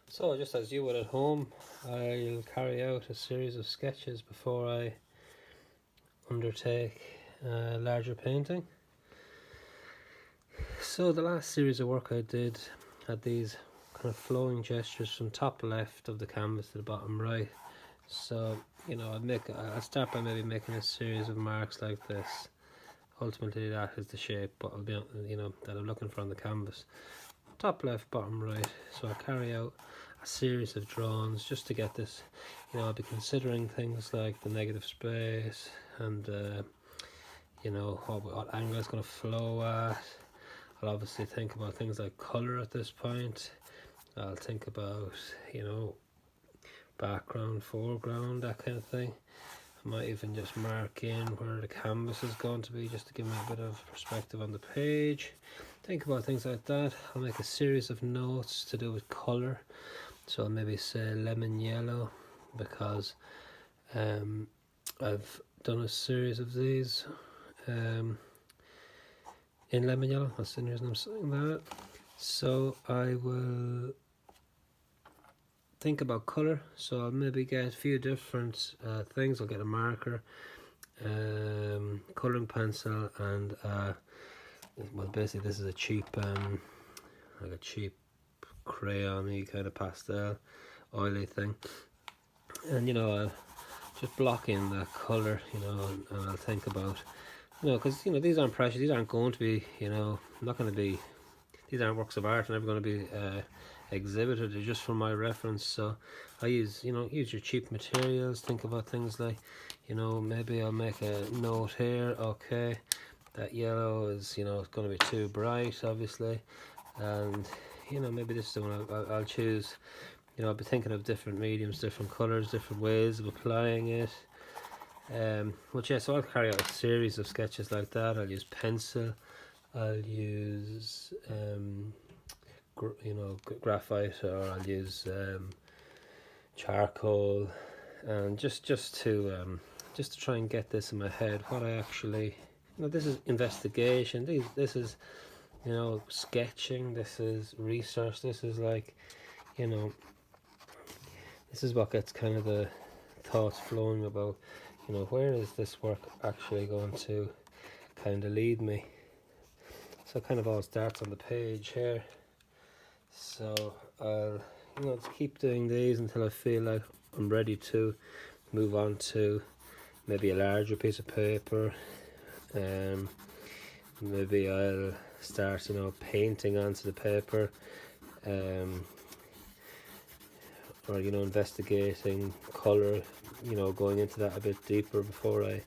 So just as you would at home, I'll carry out a series of sketches before I undertake a larger painting. So the last series of work I did had these kind of flowing gestures from top left of the canvas to the bottom right. So, I'll start by maybe making a series of marks like this. Ultimately that is the shape, but that I'm looking for on the canvas. Top left, bottom right. So I'll carry out a series of drawings just to get this. I'll be considering things like the negative space and what angle it's going to flow at. I'll obviously think about things like colour at this point. I'll think about background, foreground, that kind of thing. I might even just mark in where the canvas is going to be just to give me a bit of perspective on the page. Think about things like that. I'll make a series of notes to do with colour. So I'll maybe say lemon yellow because I've done a series of these in lemon yellow. That's the reason I'm saying that. So I will think about colour. So I'll maybe get a few different things. I'll get a marker, colouring pencil, and well, basically this is a cheap like a cheap crayon-y kind of pastel oily thing, and I'll just block in that colour, and I'll think about, because these aren't precious, these aren't going to be, not going to be, these aren't works of art, never going to be exhibited. They're just for my reference. So I use your cheap materials. Think about things like, maybe I'll make a note here. Okay, that yellow is it's going to be too bright, obviously, and maybe this is the one I'll choose. I'll be thinking of different mediums, different colours, different ways of applying it. So I'll carry out a series of sketches like that. I'll use pencil, I'll use graphite, or I'll use charcoal, and just to try and get this in my head. What I actually, this is investigation. This is sketching. This is research. This is like this is what gets kind of the thoughts flowing about. Where is this work actually going to kind of lead me? So it kind of all starts on the page here. So I'll just keep doing these until I feel like I'm ready to move on to maybe a larger piece of paper. Maybe I'll start painting onto the paper, or investigating colour, going into that a bit deeper before I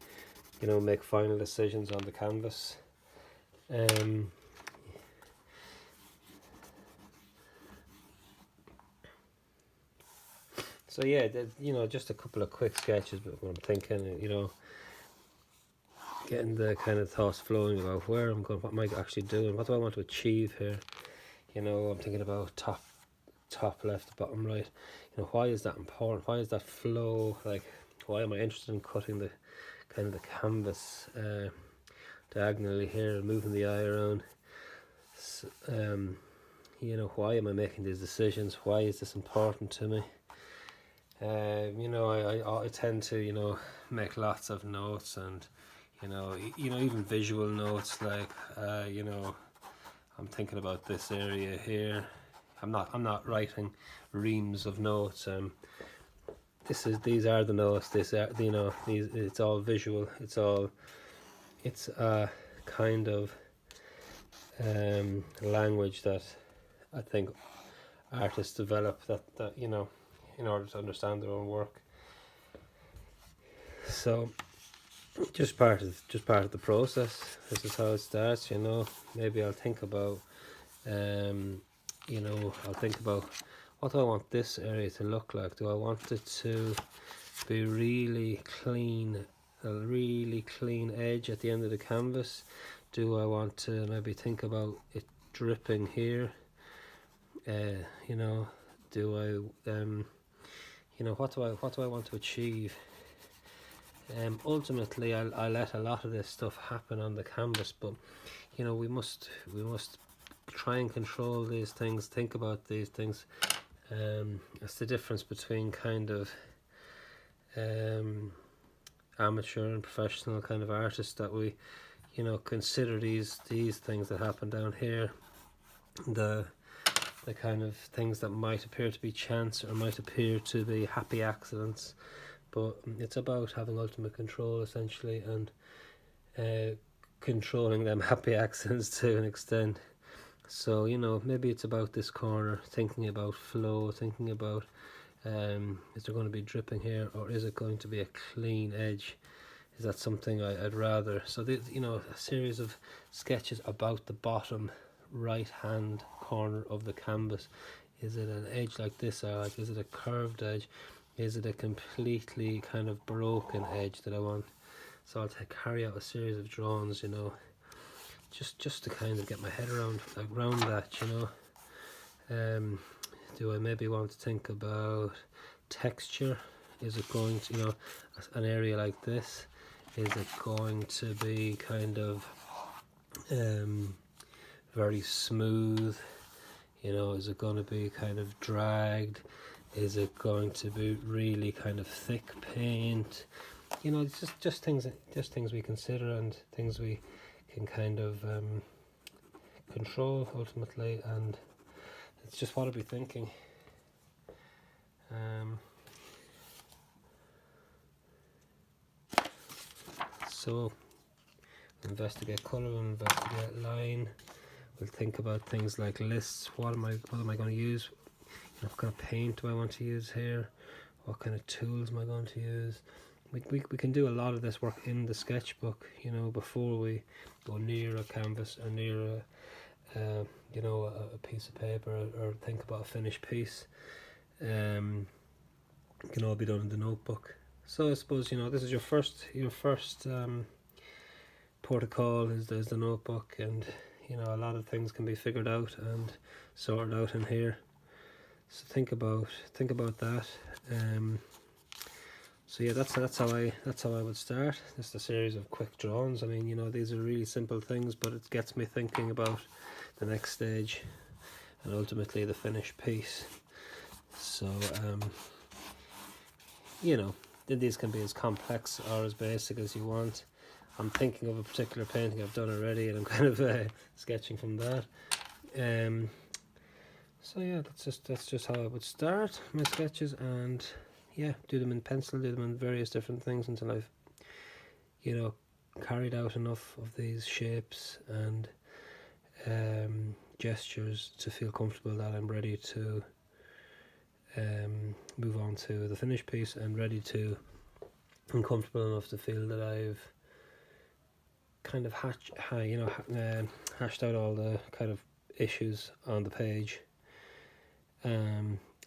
make final decisions on the canvas. So yeah, just a couple of quick sketches, but what I'm thinking, getting the kind of thoughts flowing about where I'm going, what am I actually doing, what do I want to achieve here. I'm thinking about top left, bottom right. Why is that important? Why is that flow? Like, why am I interested in cutting the kind of the canvas diagonally here and moving the eye around? So, why am I making these decisions? Why is this important to me? I tend to make lots of notes, and even visual notes, like I'm thinking about this area here. I'm not writing reams of notes. These are the notes. These it's all visual. It's a kind of language that I think artists develop, that in order to understand their own work. So just part of the process. This is how it starts. Maybe I'll think about I'll think about, what do I want this area to look like? Do I want it to be really clean, a really clean edge at the end of the canvas? Do I want to maybe think about it dripping here? Do I what do I want to achieve? Ultimately, I let a lot of this stuff happen on the canvas, but we must try and control these things, think about these things, It's the difference between kind of amateur and professional kind of artists, that we, consider these things that happen down here, the kind of things that might appear to be chance or might appear to be happy accidents, but it's about having ultimate control essentially, and controlling them happy accidents to an extent. So maybe it's about this corner, thinking about flow, thinking about is there going to be dripping here, or is it going to be a clean edge? Is that something I'd rather? So a series of sketches about the bottom right hand corner of the canvas. Is it an edge like this, or is it a curved edge? Is it a completely kind of broken edge that I want? So I'll carry out a series of drawings, just to kind of get my head around that, do I maybe want to think about texture? Is it going to, an area like this, is it going to be kind of very smooth? Is it going to be kind of dragged? Is it going to be really kind of thick paint? It's just things we consider, and things we can kind of control ultimately, and it's just what I'll be thinking. So investigate colour, investigate line. We'll think about things like lists. What am I going to use? What kind of paint do I want to use here? What kind of tools am I going to use? We can do a lot of this work in the sketchbook, before we go near a canvas or near a piece of paper, or think about a finished piece. It can all be done in the notebook. So I suppose this is your first port of call is the notebook, and a lot of things can be figured out and sorted out in here. So think about that. So yeah, that's how I would start. Just a series of quick drawings. I mean, these are really simple things, but it gets me thinking about the next stage and ultimately the finished piece. So these can be as complex or as basic as you want. I'm thinking of a particular painting I've done already, and I'm kind of sketching from that. So yeah, that's just how I would start my sketches, and yeah, do them in pencil, do them in various different things until I've carried out enough of these shapes and gestures to feel comfortable that I'm ready to move on to the finished piece, and I'm comfortable enough to feel that I've kind of hashed out all the kind of issues on the page.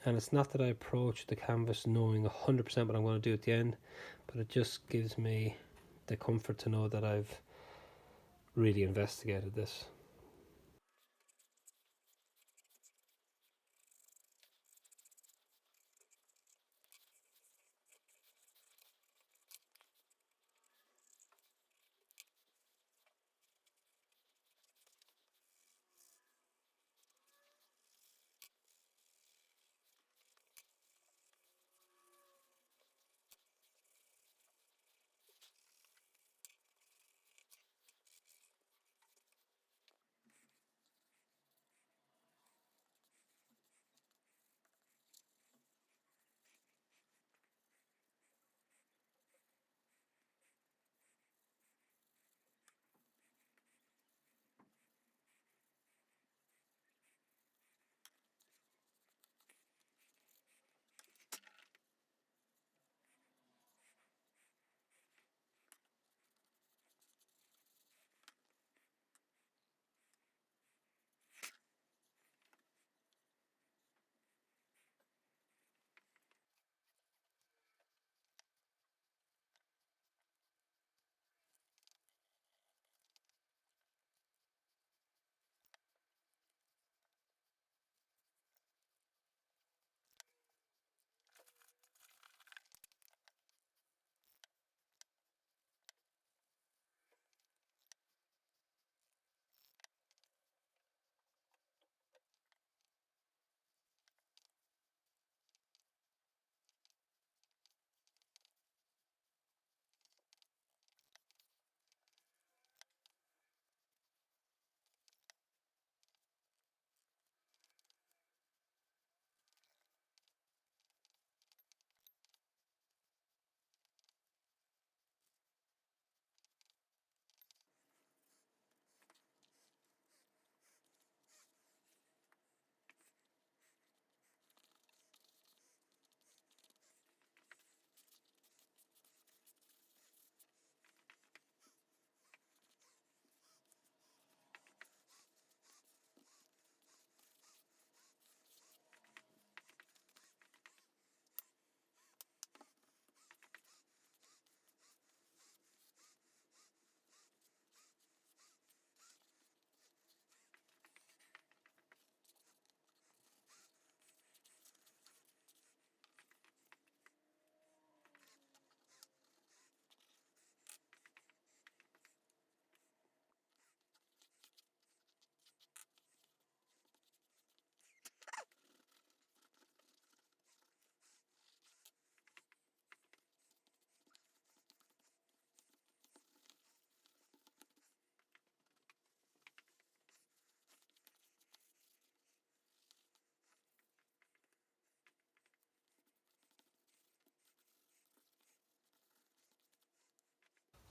And it's not that I approach the canvas knowing 100% what I'm going to do at the end, but it just gives me the comfort to know that I've really investigated this.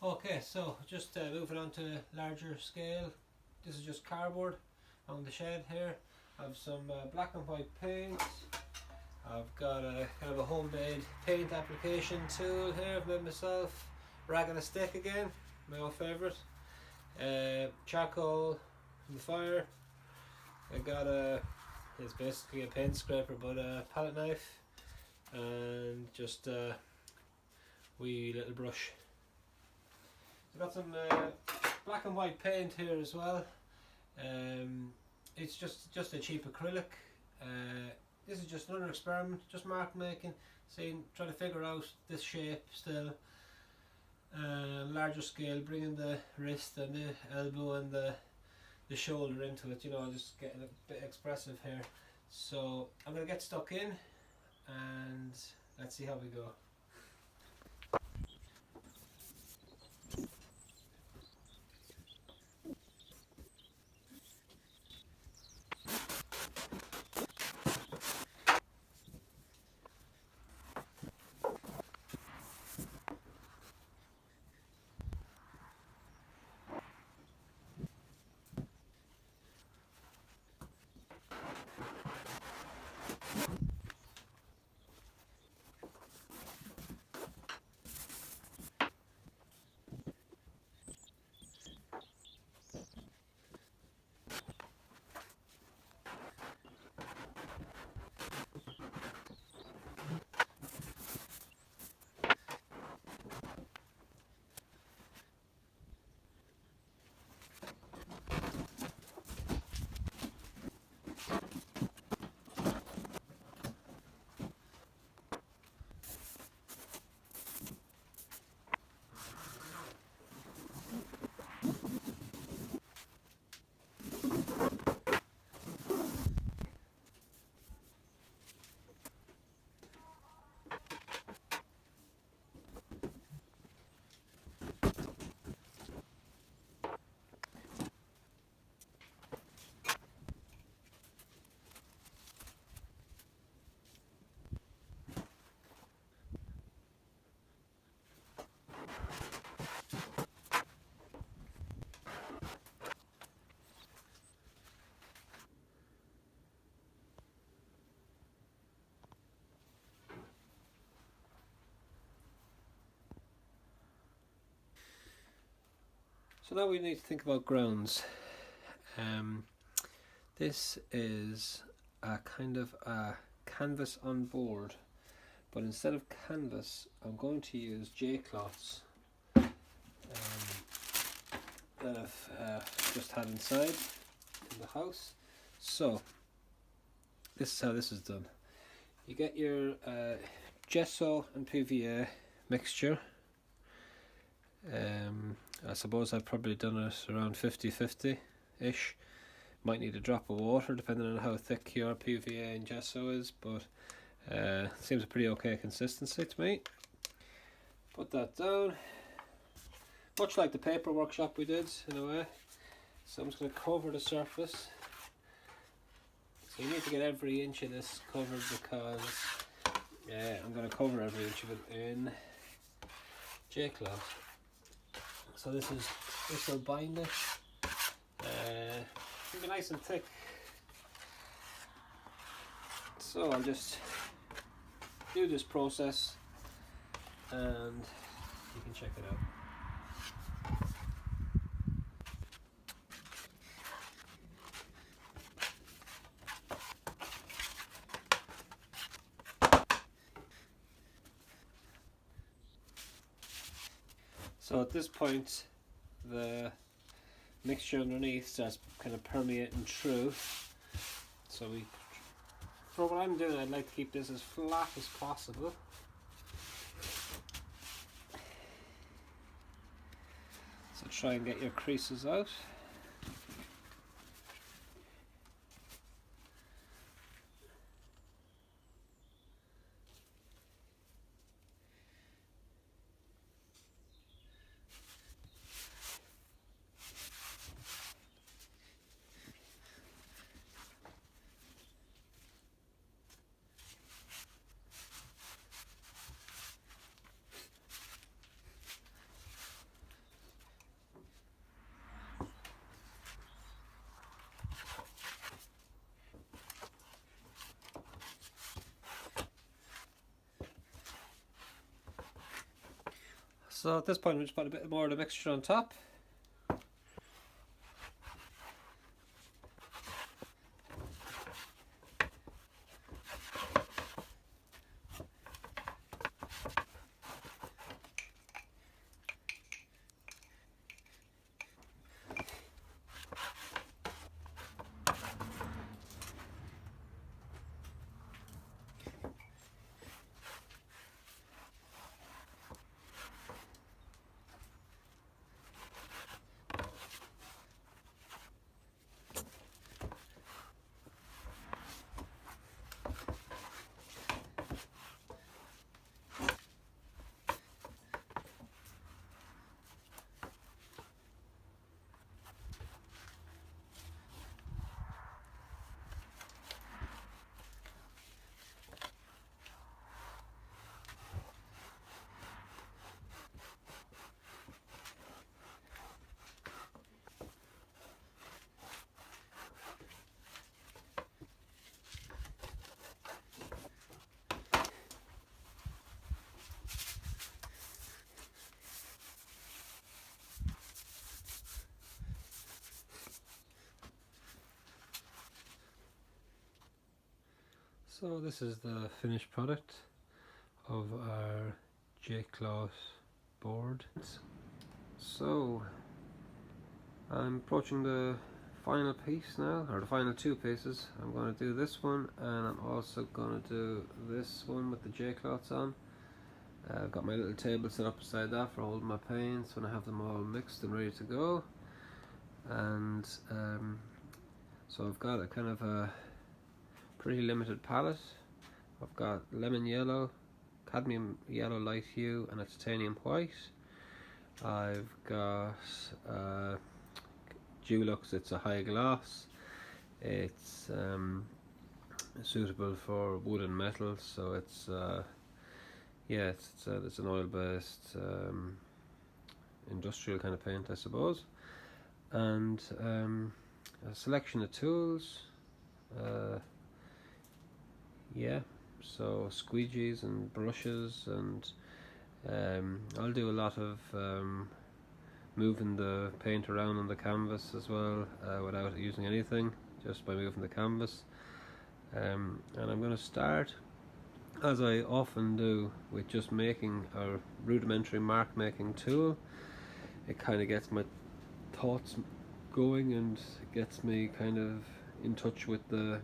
Okay, so just moving on to larger scale. This is just cardboard on the shed here. I have some black and white paint. I've got a kind of a homemade paint application tool here I've made myself. Rag and a stick again, my own favourite. Charcoal from the fire. I got it's basically a paint scraper but a palette knife, and just a wee little brush. I've got some black and white paint here as well. It's just a cheap acrylic. This is just another experiment, just mark making, trying to figure out this shape still. Larger scale, bringing the wrist and the elbow and the shoulder into it, you know, just getting a bit expressive here. So I'm going to get stuck in and let's see how we go. So now we need to think about grounds. This is a kind of a canvas on board, but instead of canvas I'm going to use J-cloths that I've just had inside in the house. So this is how this is done. You get your gesso and PVA mixture. I suppose I've probably done it around 50-50 ish. Might need a drop of water depending on how thick your PVA and gesso is, but seems a pretty okay consistency to me. Put that down, much like the paper workshop we did in a way. So I'm just going to cover the surface. So you need to get every inch of this covered because I'm going to cover every inch of it in J-cloth. So this will bind it. It'll be nice and thick. So I'll just do this process and you can check it out. So at this point the mixture underneath starts kind of permeating through. So for what I'm doing, I'd like to keep this as flat as possible. So try and get your creases out. So at this point I'm just put a bit more of the mixture on top. So this is the finished product of our J-cloth board. So I'm approaching the final piece now, or the final two pieces. I'm going to do this one, and I'm also going to do this one with the J-cloths on. I've got my little table set up beside that for holding my paints when I have them all mixed and ready to go. And so I've got a kind of a pretty limited palette. I've got lemon yellow, cadmium yellow light hue, and a titanium white. I've got Dulux, it's a high gloss. It's suitable for wood and metal, so it's yeah, it's an oil-based industrial kind of paint, I suppose. And a selection of tools. Yeah, so squeegees and brushes, and I'll do a lot of moving the paint around on the canvas as well, without using anything, just by moving the canvas. And I'm going to start, as I often do, with just making a rudimentary mark making tool. It kind of gets my thoughts going and gets me kind of in touch with the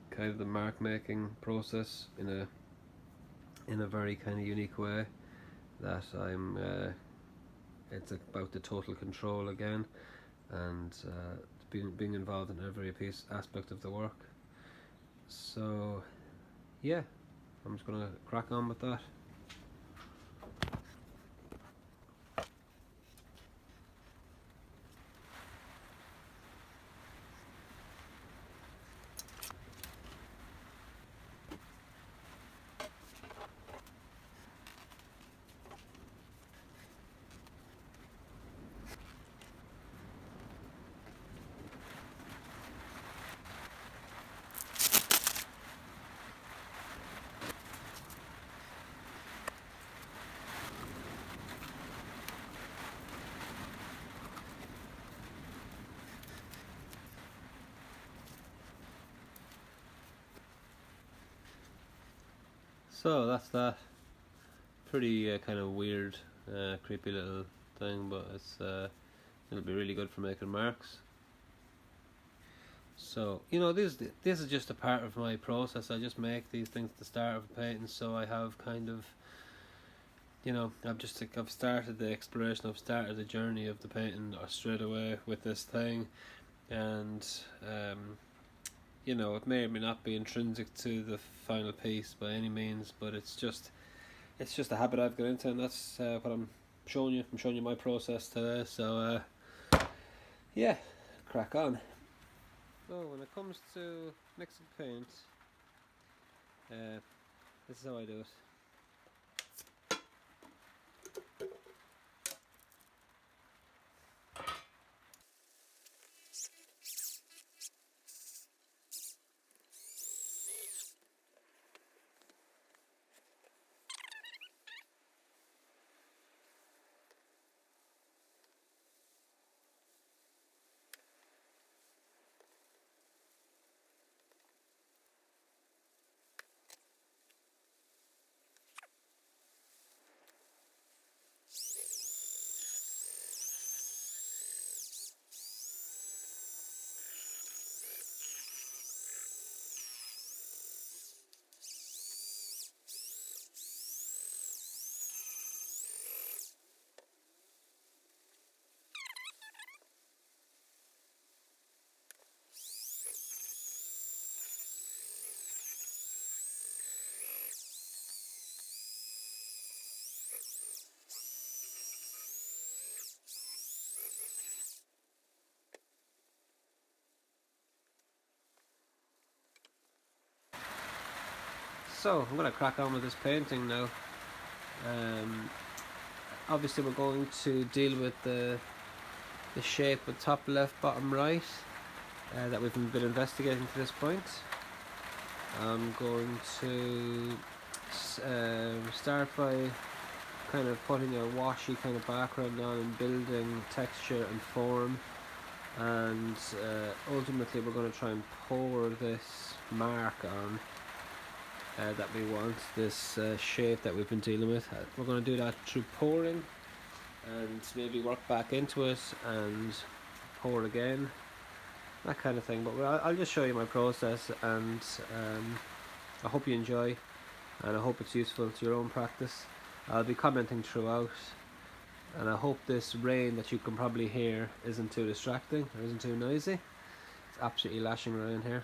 kind of the mark making process in a very kind of unique way, that I'm it's about the total control again, and being involved in every aspect of the work. So yeah, I'm just gonna crack on with that. So that's that. Pretty kind of weird, creepy little thing, but it'll be really good for making marks. So this is just a part of my process. I just make these things at the start of painting, so I have kind of, I've started the exploration, I've started the journey of the painting straight away with this thing, and it may or may not be intrinsic to the final piece by any means, but it's just a habit I've got into, and that's what I'm showing you. I'm showing you my process today, so yeah, crack on. So when it comes to mixing paint, this is how I do it. So I'm going to crack on with this painting now. Obviously we're going to deal with the shape of top left, bottom right that we've been investigating to this point. I'm going to start by kind of putting a washy kind of background on and building texture and form, and ultimately we're going to try and pour this mark on that we want, this shape that we've been dealing with. We're going to do that through pouring and maybe work back into it and pour again, that kind of thing. But I'll just show you my process, and I hope you enjoy, and I hope it's useful to your own practice. I'll be commenting throughout, and I hope this rain that you can probably hear isn't too distracting or isn't too noisy. It's absolutely lashing around here.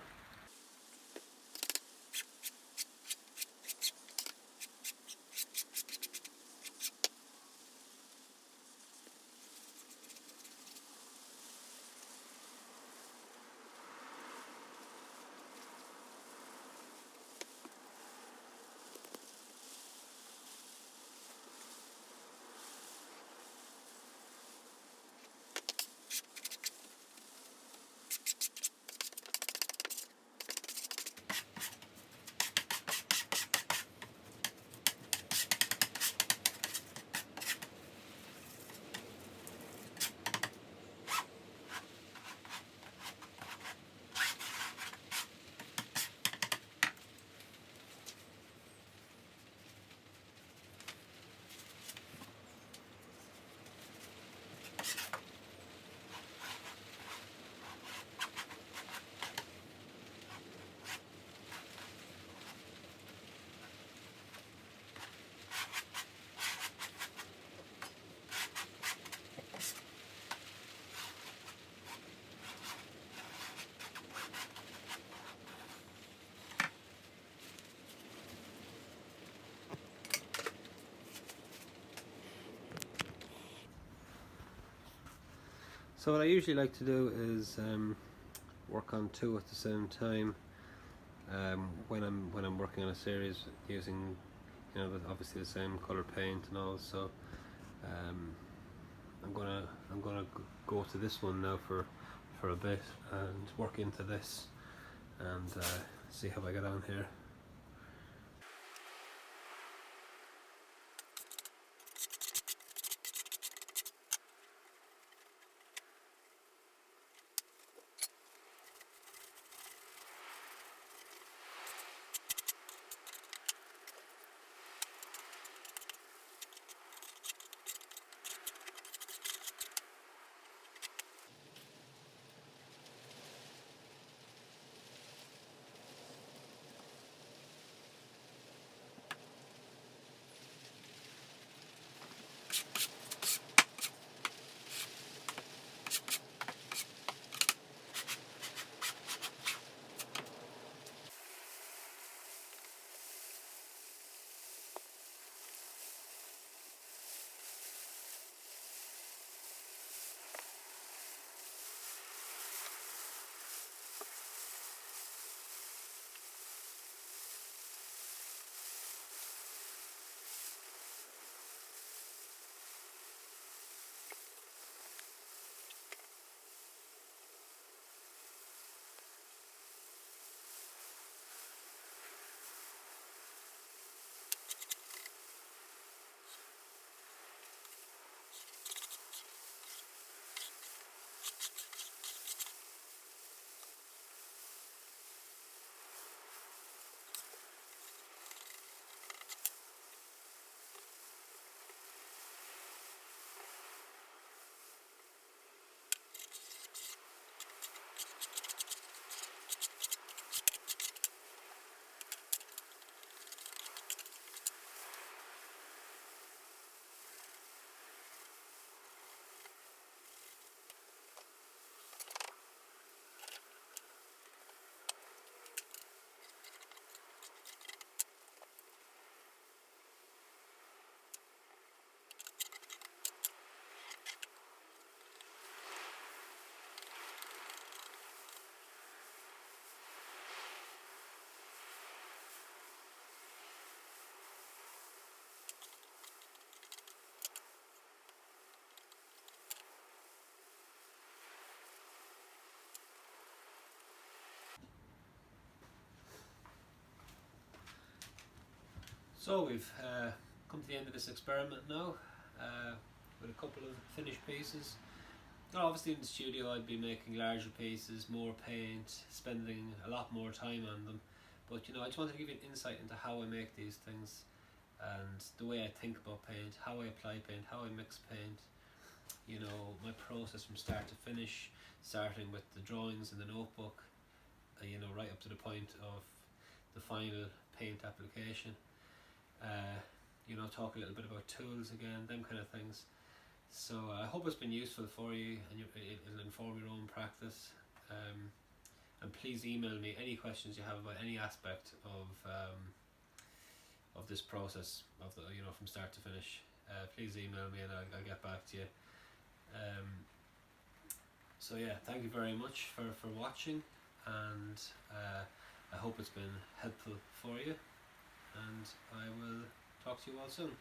So what I usually like to do is work on two at the same time when I'm working on a series using, you know, obviously the same color paint and all. So I'm gonna go to this one now for a bit and work into this and see how I get on here. So we've come to the end of this experiment now, with a couple of finished pieces. Now, obviously in the studio I'd be making larger pieces, more paint, spending a lot more time on them, but I just wanted to give you an insight into how I make these things and the way I think about paint, how I apply paint, how I mix paint, my process from start to finish, starting with the drawings in the notebook, right up to the point of the final paint application. Talk a little bit about tools again, them kind of things. So I hope it's been useful for you, and it'll inform your own practice. And please email me any questions you have about any aspect of this process of from start to finish. Please email me and I'll get back to you. So yeah, thank you very much for watching, and I hope it's been helpful for you, and I will talk to you all soon.